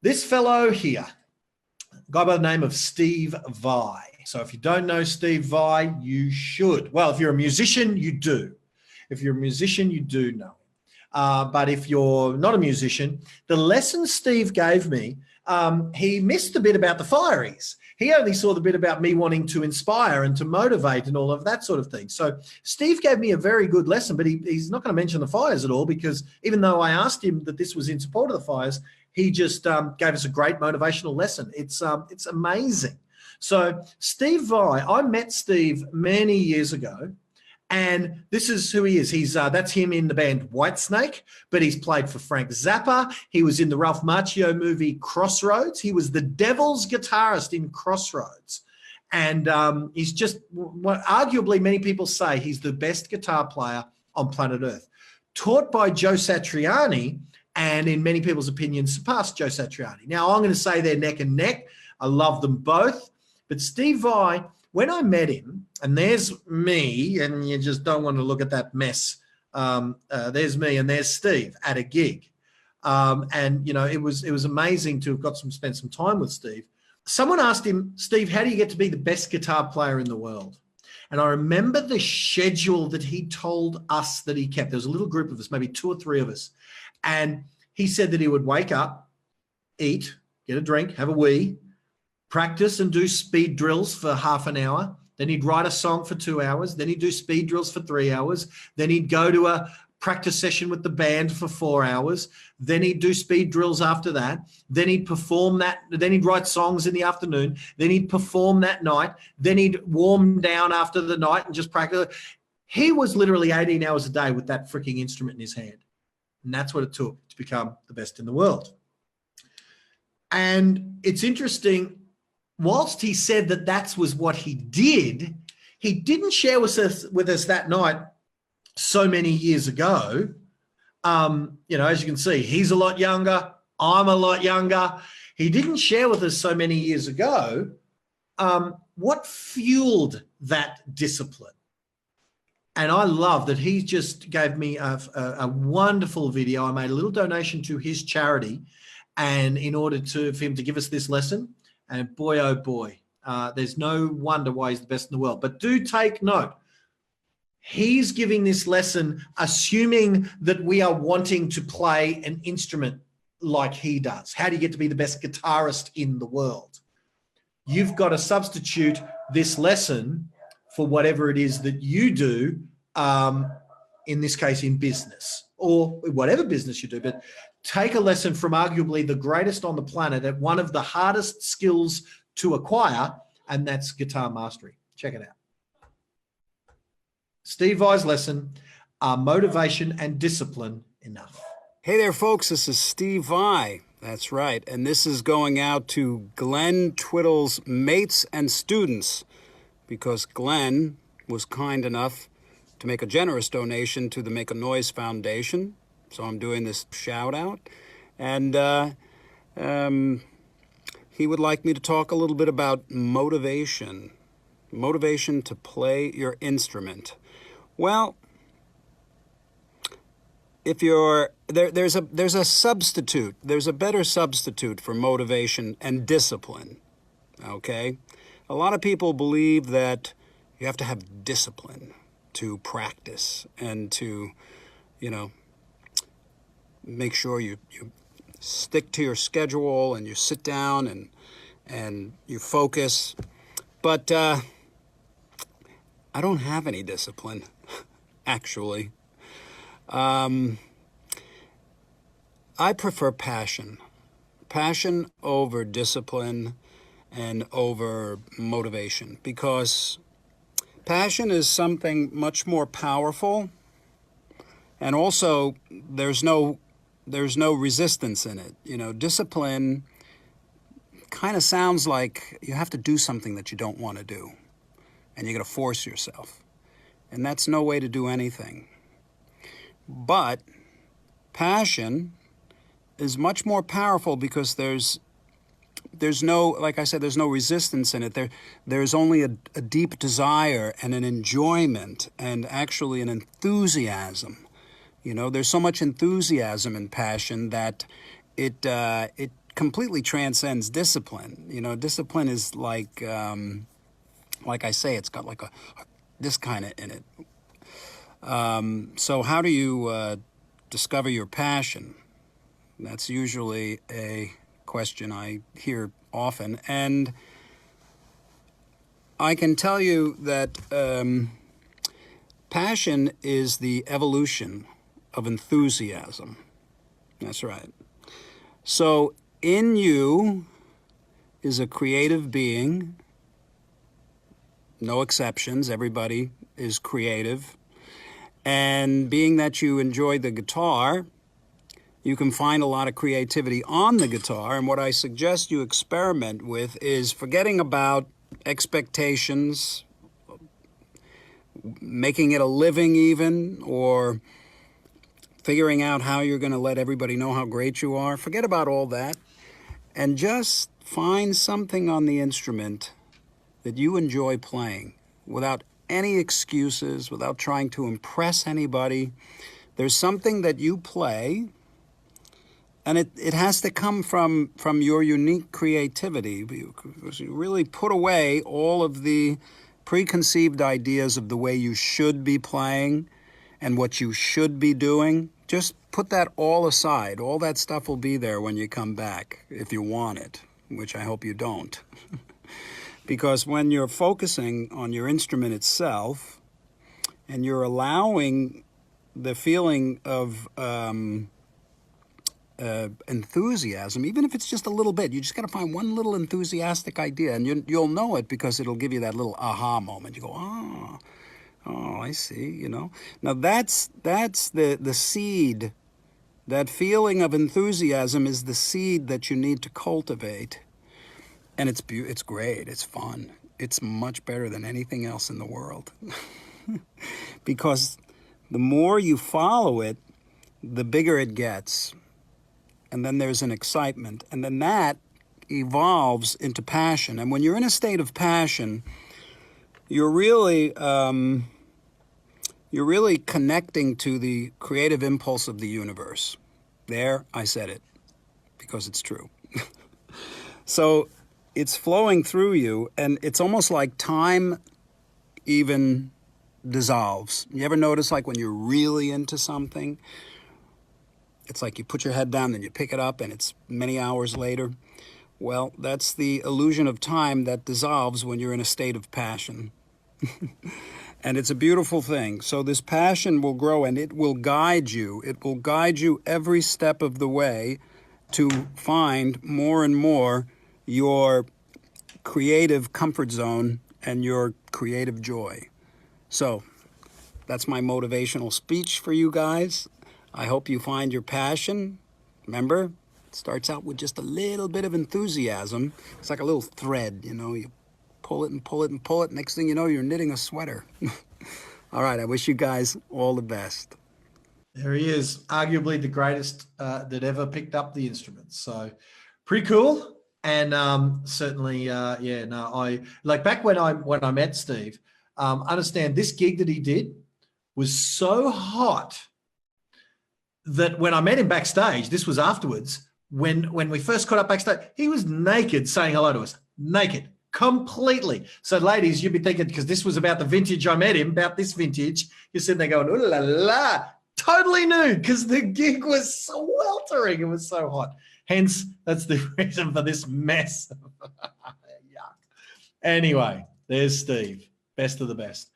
This fellow here, a guy by the name of Steve Vai. So if you don't know Steve Vai, you should. Well, if you're a musician, you do. If you're a musician, you do know. But if you're not a musician, the lesson Steve gave me, he missed the bit about the fireys. He only saw the bit about me wanting to inspire and to motivate and all of that sort of thing. So Steve gave me a very good lesson, but he's not going to mention the fires at all, because even though I asked him that this was in support of the fires, he just gave us a great motivational lesson. It's amazing. So Steve Vai, I met Steve many years ago, and this is who he is. He's that's him in the band Whitesnake, but he's played for Frank Zappa. He was in the Ralph Macchio movie Crossroads. He was the devil's guitarist in Crossroads. And he's just what arguably many people say he's the best guitar player on planet Earth. Taught by Joe Satriani, and in many people's opinions, surpassed Joe Satriani. Now, I'm going to say they're neck and neck. I love them both. But Steve Vai, when I met him, and there's me, and you just don't want to look at that mess. There's me and there's Steve at a gig. And, you know, it was amazing to have spent some time with Steve. Someone asked him, Steve, how do you get to be the best guitar player in the world? And I remember the schedule that he told us that he kept. There was a little group of us, maybe 2 or 3 of us. And he said that he would wake up, eat, get a drink, have a wee, practice and do speed drills for half an hour. Then he'd write a song for 2 hours. Then he'd do speed drills for 3 hours. Then he'd go to a practice session with the band for 4 hours. Then he'd do speed drills after that. Then he'd perform that. Then he'd write songs in the afternoon. Then he'd perform that night. Then he'd warm down after the night and just practice. He was literally 18 hours a day with that freaking instrument in his hand. And that's what it took to become the best in the world. And it's interesting, whilst he said that that was what he did, he didn't share with us that night so many years ago. You know, as you can see, he's a lot younger. I'm a lot younger. He didn't share with us so many years ago what fueled that discipline. And I love that he just gave me a wonderful video. I made a little donation to his charity, and in order for him to give us this lesson. And boy, oh boy, there's no wonder why he's the best in the world. But do take note. He's giving this lesson assuming that we are wanting to play an instrument like he does. How do you get to be the best guitarist in the world? You've got to substitute this lesson for whatever it is that you do, in this case in business or whatever business you do. But take a lesson from arguably the greatest on the planet at one of the hardest skills to acquire, and that's guitar mastery. Check it out. Steve Vai's lesson, are motivation and discipline enough? Hey there, folks. This is Steve Vai. That's right. And this is going out to Glenn Twiddle's mates and students, because Glenn was kind enough to make a generous donation to the Make a Noise Foundation. So I'm doing this shout out. And he would like me to talk a little bit about motivation. Motivation to play your instrument. Well, if you're there's a substitute. There's a better substitute for motivation and discipline. Okay? A lot of people believe that you have to have discipline to practice and to, you know, make sure you stick to your schedule and you sit down and you focus. But I don't have any discipline, actually. I prefer passion. Passion over discipline and over motivation, because passion is something much more powerful, and also there's no resistance in it. You know, discipline kind of sounds like you have to do something that you don't want to do, and you're going to force yourself, and that's no way to do anything. But passion is much more powerful because there's no, like I said, there's no resistance in it. There's only a deep desire and an enjoyment and actually an enthusiasm. You know, there's so much enthusiasm and passion that it completely transcends discipline. You know, discipline is like I say, it's got like this kind of in it. So how do you discover your passion? That's usually a question I hear often. And I can tell you that passion is the evolution of enthusiasm. That's right. So in you is a creative being. No exceptions. Everybody is creative. And being that you enjoy the guitar, you can find a lot of creativity on the guitar. And what I suggest you experiment with is forgetting about expectations, making it a living even, or figuring out how you're going to let everybody know how great you are. Forget about all that and just find something on the instrument that you enjoy playing without any excuses, without trying to impress anybody. There's something that you play, and it has to come from your unique creativity. Because you really put away all of the preconceived ideas of the way you should be playing and what you should be doing. Just put that all aside. All that stuff will be there when you come back, if you want it, which I hope you don't. Because when you're focusing on your instrument itself and you're allowing the feeling of enthusiasm, even if it's just a little bit, you just got to find one little enthusiastic idea, and you'll know it because it'll give you that little aha moment. You go, oh, I see, you know. Now that's the seed. That feeling of enthusiasm is the seed that you need to cultivate. And it's great, it's fun. It's much better than anything else in the world. Because the more you follow it, the bigger it gets. And then there's an excitement. And then that evolves into passion. And when you're in a state of passion, you're really connecting to the creative impulse of the universe. There, I said it, because it's true. So it's flowing through you, and it's almost like time even dissolves. You ever notice, like, when you're really into something, it's like you put your head down, then you pick it up, and it's many hours later? Well, that's the illusion of time that dissolves when you're in a state of passion. And it's a beautiful thing. So this passion will grow, and it will guide you. It will guide you every step of the way to find more and more your creative comfort zone and your creative joy. So that's my motivational speech for you guys. I hope you find your passion. Remember, it starts out with just a little bit of enthusiasm. It's like a little thread, you know, you pull it and pull it and pull it. Next thing you know, you're knitting a sweater. All right, I wish you guys all the best. There he is, arguably the greatest that ever picked up the instrument. So pretty cool. And certainly, I like back when I met Steve, understand this gig that he did was so hot that when I met him backstage, this was afterwards, when we first caught up backstage, he was naked saying hello to us, naked, completely. So ladies, you'd be thinking, because this was about the vintage I met him, about this vintage, you're sitting there going, ooh la la, totally nude, because the gig was sweltering. It was so hot. Hence, that's the reason for this mess. Yuck. Anyway, there's Steve. Best of the best.